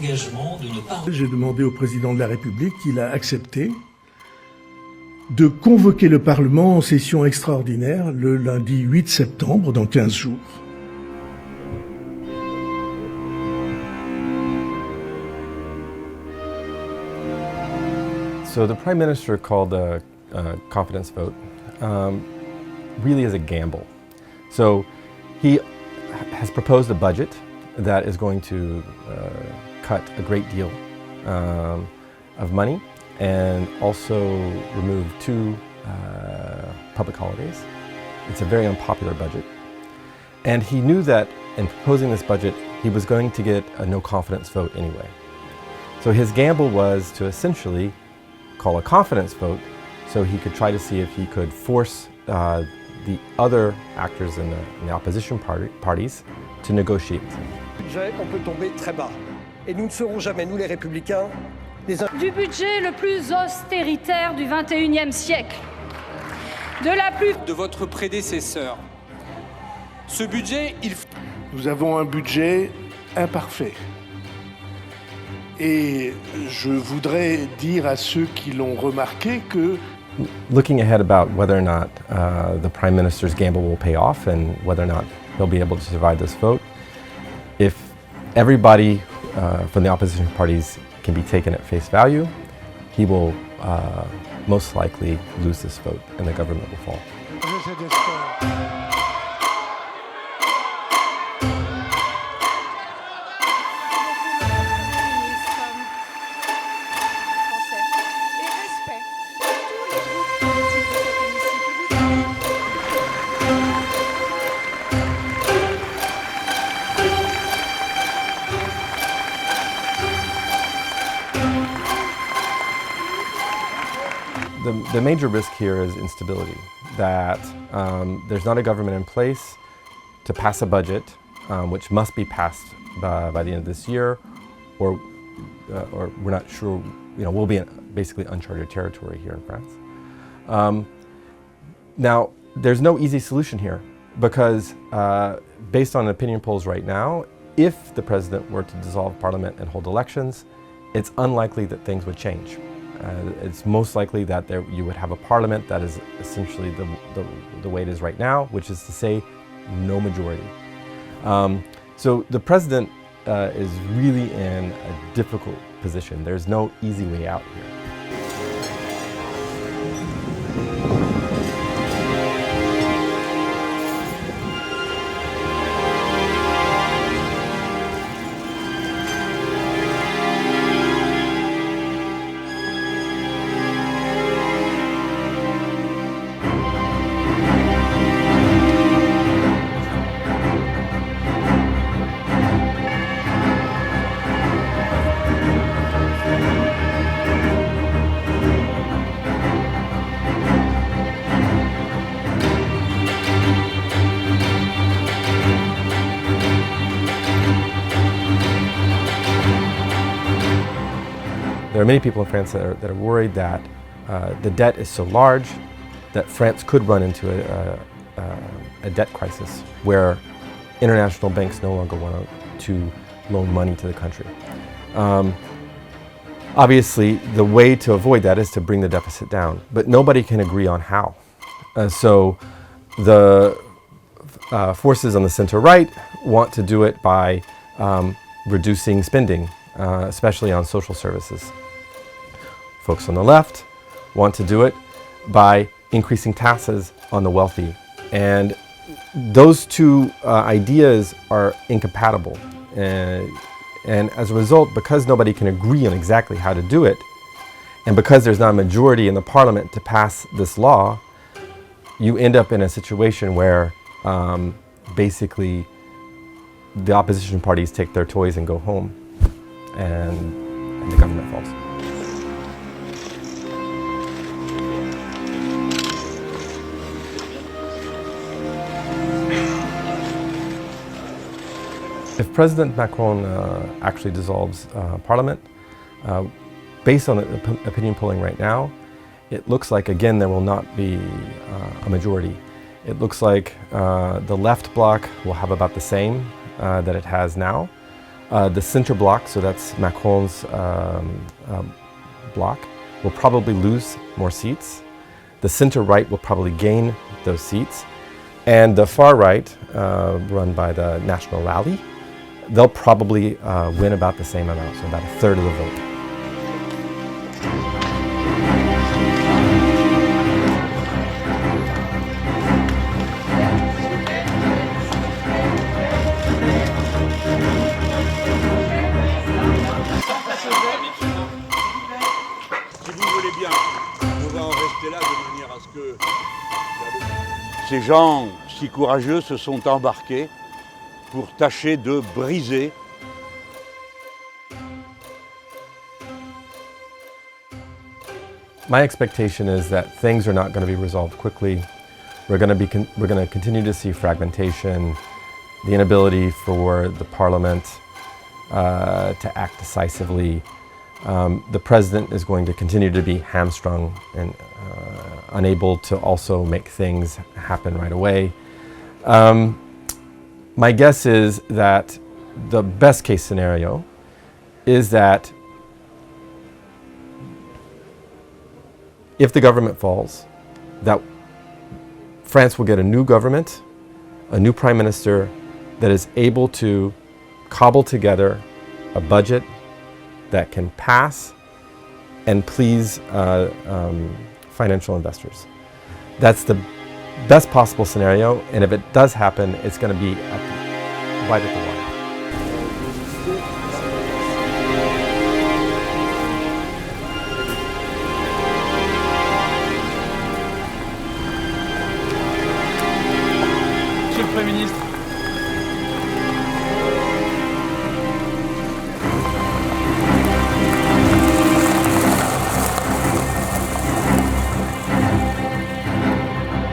l'engagement de ne pas... J'ai demandé au président de la République, il a accepté de convoquer le Parlement en session extraordinaire le lundi 8 septembre, dans 15 jours. So the Prime Minister called a confidence vote really as a gamble. So he has proposed a budget that is going to cut a great deal of money and also remove 2 public holidays. It's a very unpopular budget. And he knew that in proposing this budget, he was going to get a no confidence vote anyway. So his gamble was to essentially call a confidence vote so he could try to see if he could force the other actors in the opposition parties to negotiate. Budget, on peut tomber très bas. Et nous ne serons jamais, nous les Républicains, du budget le plus austéritaire du XXIe siècle. De votre prédécesseur. Ce budget, Nous avons un budget imparfait. Et je voudrais dire à ceux qui l'ont remarqué que Looking ahead about whether or not the Prime Minister's gamble will pay off and whether or not he'll be able to survive this vote, if everybody from the opposition parties can be taken at face value, he will most likely lose this vote and the government will fall. The major risk here is instability, that there's not a government in place to pass a budget, which must be passed by the end of this year, or we're not sure, we'll be in basically uncharted territory here in France. Now, there's no easy solution here because based on opinion polls right now, if the president were to dissolve parliament and hold elections, it's unlikely that things would change. It's most likely that you would have a parliament that is essentially the way it is right now, which is to say, no majority. So the president is really in a difficult position. There's no easy way out here. There are many people in France that are worried that the debt is so large that France could run into a debt crisis where international banks no longer want to loan money to the country. Obviously, the way to avoid that is to bring the deficit down, but nobody can agree on how. So the forces on the center-right want to do it by reducing spending, especially on social services. Folks on the left want to do it by increasing taxes on the wealthy. And those two ideas are incompatible. And as a result, because nobody can agree on exactly how to do it, and because there's not a majority in the parliament to pass this law, you end up in a situation where basically the opposition parties take their toys and go home, and the government falls. If President Macron actually dissolves Parliament, based on the opinion polling right now, it looks like, again, there will not be a majority. It looks like the left bloc will have about the same that it has now. The center bloc, so that's Macron's bloc, will probably lose more seats. The center right will probably gain those seats. And the far right, run by the National Rally, they'll probably win about the same amount, so about a third of the vote. Si vous voulez bien, on va en rester là de manière à ce que ces gens si courageux se sont embarqués pour tâcher de briser My expectation is that things are not going to be resolved quickly. We're going to continue to see fragmentation, the inability for the parliament to act decisively. The president is going to continue to be hamstrung and unable to also make things happen right away. My guess is that the best case scenario is that if the government falls, that France will get a new government, a new prime minister that is able to cobble together a budget that can pass and please financial investors. That's the best possible scenario, and if it does happen, it's going to be right at the wire.